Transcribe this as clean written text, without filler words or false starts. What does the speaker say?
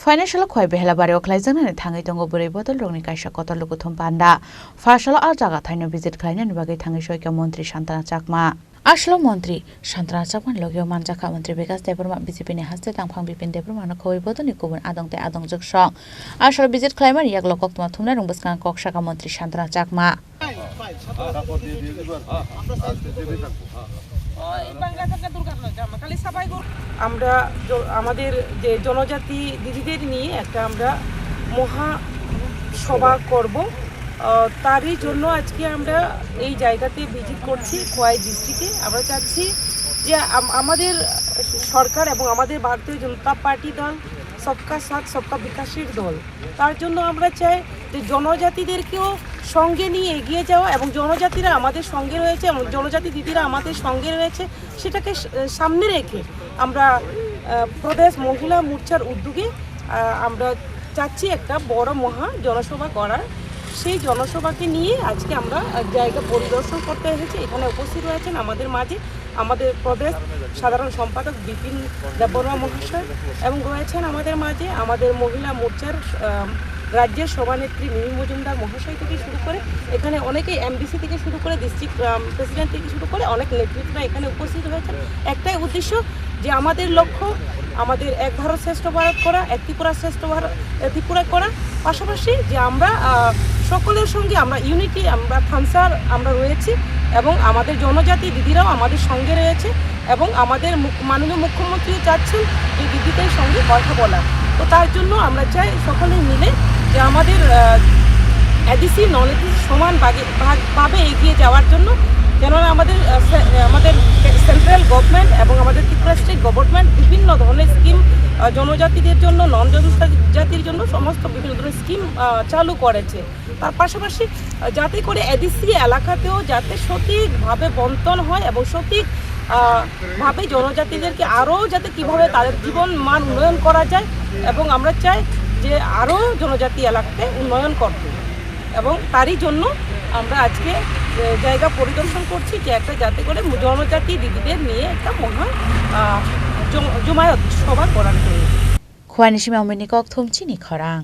Financial khoi behla bare oklai jana ne thangai tongo bore botol rongni kaisa kotol lugu thum panda farsala al jaga thaino visit khlaina ni bagai thangai soika mantri Santana Chakma আসলো মন্ত্রী Santana Chakma লগেও মানজাখা মন্ত্রী বিকাশ Debbarma BJP নি হাসতে তাংফাং Bipin Debbarma খoi botoni kubun adongte adongjok song আসলো visit khlaimani yak lokok tuma thumna rongbaskang kokshaka mantri Santana Chakma আমরা আমাদের যে জনজাতি দিদিদের নিয়ে একটা আমরা মহা সভা করব তারই জন্য আজকে আমরা এই জায়গাতে ভিজিট করছি খোয়াই ডিস্ট্রিক্টে। আমরা চাচ্ছি যে আমাদের সরকার এবং আমাদের ভারতীয় জনতা পার্টি দল সবকা সাথ সবকা বিকাশের দল, তার জন্য আমরা চাই যে জনজাতিদেরকেও সঙ্গে নিয়ে এগিয়ে যাওয়া এবং জনজাতিরা আমাদের সঙ্গে রয়েছে এবং জনজাতি দিদিরা আমাদের সঙ্গে রয়েছে সেটাকে সামনে রেখে আমরা প্রদেশ মহিলা মোর্চার উদ্যোগে আমরা চাচ্ছি একটা বড় মহা জনসভা করার। সেই জনসভাকে নিয়ে আজকে আমরা জায়গা পরিদর্শন করতে এসেছি। এখানে উপস্থিত রয়েছেন আমাদের মাঝে আমাদের প্রদেশ সাধারণ সম্পাদক বিপিন দেববর্মা মহাশয় এবং রয়েছেন আমাদের মাঝে আমাদের মহিলা মোর্চার রাজ্যের সভানেত্রী মিমি মজুমদার মহাশয় থেকে শুরু করে এখানে অনেকেই এমডিসি থেকে শুরু করে ডিস্ট্রিক্ট প্রেসিডেন্ট থেকে শুরু করে অনেক নেতৃত্বরা এখানে উপস্থিত হয়েছেন। একটাই উদ্দেশ্য যে আমাদের লক্ষ্য আমাদের এক ভারত শ্রেষ্ঠ ভারত করা, এক ত্রিপুরা শ্রেষ্ঠ ভারত ত্রিপুরা করা, পাশাপাশি যে আমরা সকলের সঙ্গে আমরা ইউনিটি আমরা থানসার আমরা রয়েছি এবং আমাদের জনজাতি দিদিরাও আমাদের সঙ্গে রয়েছে এবং আমাদের মাননীয় মুখ্যমন্ত্রীও চাচ্ছেন যে দিদিদের সঙ্গে কথা বলা। তো তার জন্য আমরা চাই সকলে মিলে যে আমাদের এডিসি নন এডিসি সমান ভাবে এগিয়ে যাওয়ার জন্য, কেননা আমাদের সেন্ট্রাল গভর্নমেন্ট এবং আমাদের ত্রিপুরা স্টেট গভর্নমেন্ট বিভিন্ন ধরনের স্কিম জনজাতিদের জন্য নন জনজাতির জন্য সমস্ত বিভিন্ন ধরনের স্কিম চালু করেছে। তার পাশাপাশি যাতে করে এডিসি এলাকাতেও যাতে সঠিকভাবে বন্টন হয় এবং সঠিক ভাবে জনজাতিদেরকে আরও যাতে কীভাবে তাদের জীবন মান উন্নয়ন করা যায় এবং আমরা চাই যে আরও জনজাতি এলাকাতে উন্নয়ন করতে এবং তারই জন্য আমরা আজকে জায়গা পরিদর্শন করছি যে একটা যাতে করে জনজাতি দিদিদের নিয়ে একটা মহা জমায়েত সভা করার জন্য। খোয়ানিসিমা অমিনি কক থমচি নি খরাং।